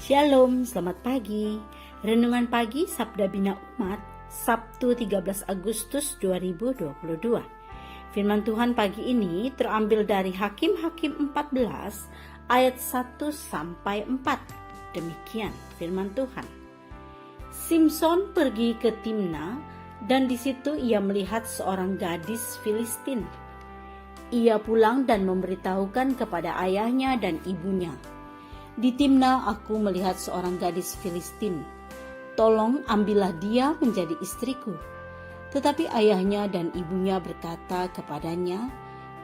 Shalom, selamat pagi. Renungan pagi Sabda Bina Umat, Sabtu 13 Agustus 2022. Firman Tuhan pagi ini terambil dari Hakim-Hakim 14 ayat 1 sampai 4. Demikian firman Tuhan. Simson pergi ke Timna dan di situ ia melihat seorang gadis Filistin. Ia pulang dan memberitahukan kepada ayahnya dan ibunya. Di Timna aku melihat seorang gadis Filistin. Tolong ambillah dia menjadi istriku. Tetapi ayahnya dan ibunya berkata kepadanya,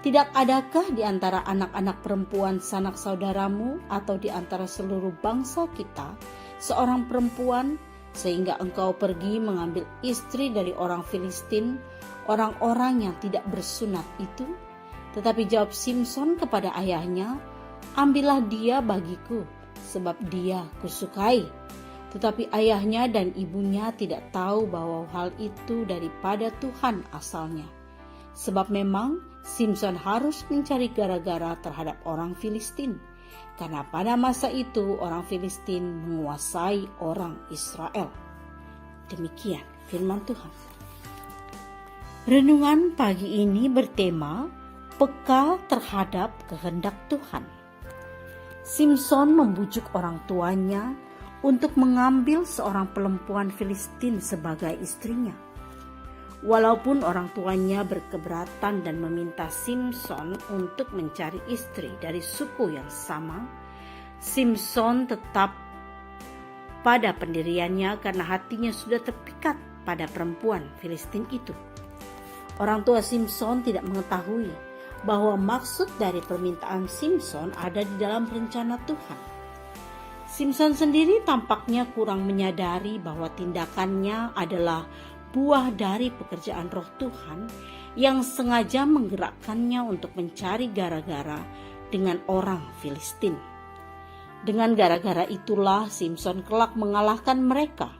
tidak adakah di antara anak-anak perempuan sanak saudaramu atau di antara seluruh bangsa kita seorang perempuan sehingga engkau pergi mengambil istri dari orang Filistin, orang-orang yang tidak bersunat itu? Tetapi jawab Simson kepada ayahnya, ambillah dia bagiku, sebab dia kusukai. Tetapi ayahnya dan ibunya tidak tahu bahwa hal itu daripada Tuhan asalnya. Sebab memang Simson harus mencari gara-gara terhadap orang Filistin, karena pada masa itu orang Filistin menguasai orang Israel. Demikian firman Tuhan. Renungan pagi ini bertema peka terhadap kehendak Tuhan. Simson membujuk orang tuanya untuk mengambil seorang perempuan Filistin sebagai istrinya. Walaupun orang tuanya berkeberatan dan meminta Simson untuk mencari istri dari suku yang sama, Simson tetap pada pendiriannya karena hatinya sudah terpikat pada perempuan Filistin itu. Orang tua Simson tidak mengetahui bahwa maksud dari permintaan Simson ada di dalam rencana Tuhan. Simson sendiri tampaknya kurang menyadari bahwa tindakannya adalah buah dari pekerjaan Roh Tuhan yang sengaja menggerakkannya untuk mencari gara-gara dengan orang Filistin. Dengan gara-gara itulah Simson kelak mengalahkan mereka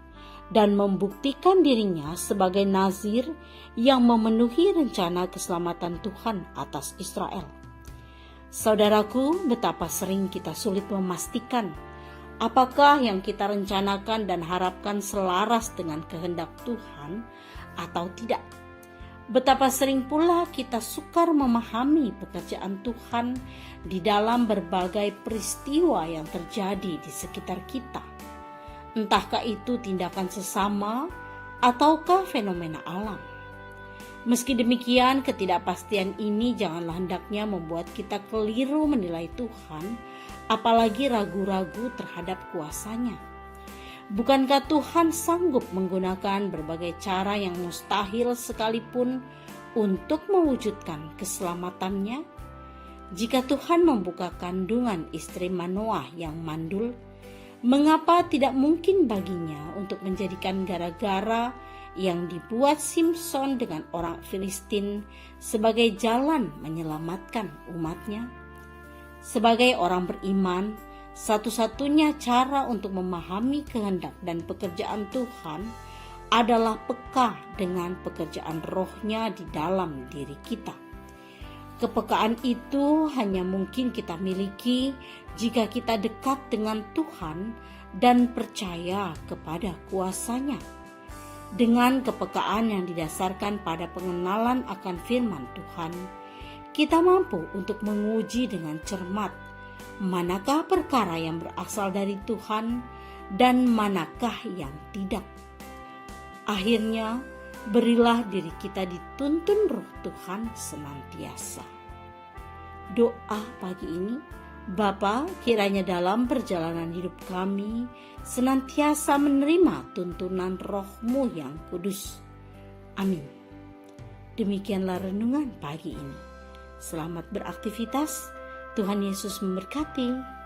dan membuktikan dirinya sebagai nazir yang memenuhi rencana keselamatan Tuhan atas Israel. Saudaraku, betapa sering kita sulit memastikan apakah yang kita rencanakan dan harapkan selaras dengan kehendak Tuhan atau tidak. Betapa sering pula kita sukar memahami pekerjaan Tuhan di dalam berbagai peristiwa yang terjadi di sekitar kita. Entahkah itu tindakan sesama ataukah fenomena alam. Meski demikian, ketidakpastian ini janganlah hendaknya membuat kita keliru menilai Tuhan, apalagi ragu-ragu terhadap kuasanya. Bukankah Tuhan sanggup menggunakan berbagai cara yang mustahil sekalipun untuk mewujudkan keselamatannya? Jika Tuhan membuka kandungan istri Manoah yang mandul, mengapa tidak mungkin baginya untuk menjadikan gara-gara yang dibuat Simson dengan orang Filistin sebagai jalan menyelamatkan umatnya? Sebagai orang beriman, satu-satunya cara untuk memahami kehendak dan pekerjaan Tuhan adalah peka dengan pekerjaan Roh-Nya di dalam diri kita. Kepekaan itu hanya mungkin kita miliki jika kita dekat dengan Tuhan dan percaya kepada kuasa-Nya. Dengan kepekaan yang didasarkan pada pengenalan akan firman Tuhan, kita mampu untuk menguji dengan cermat manakah perkara yang berasal dari Tuhan dan manakah yang tidak. Akhirnya, berilah diri kita dituntun Roh Tuhan senantiasa. Doa pagi ini, Bapa, kiranya dalam perjalanan hidup kami senantiasa menerima tuntunan Roh-Mu yang kudus. Amin. Demikianlah renungan pagi ini. Selamat beraktivitas. Tuhan Yesus memberkati.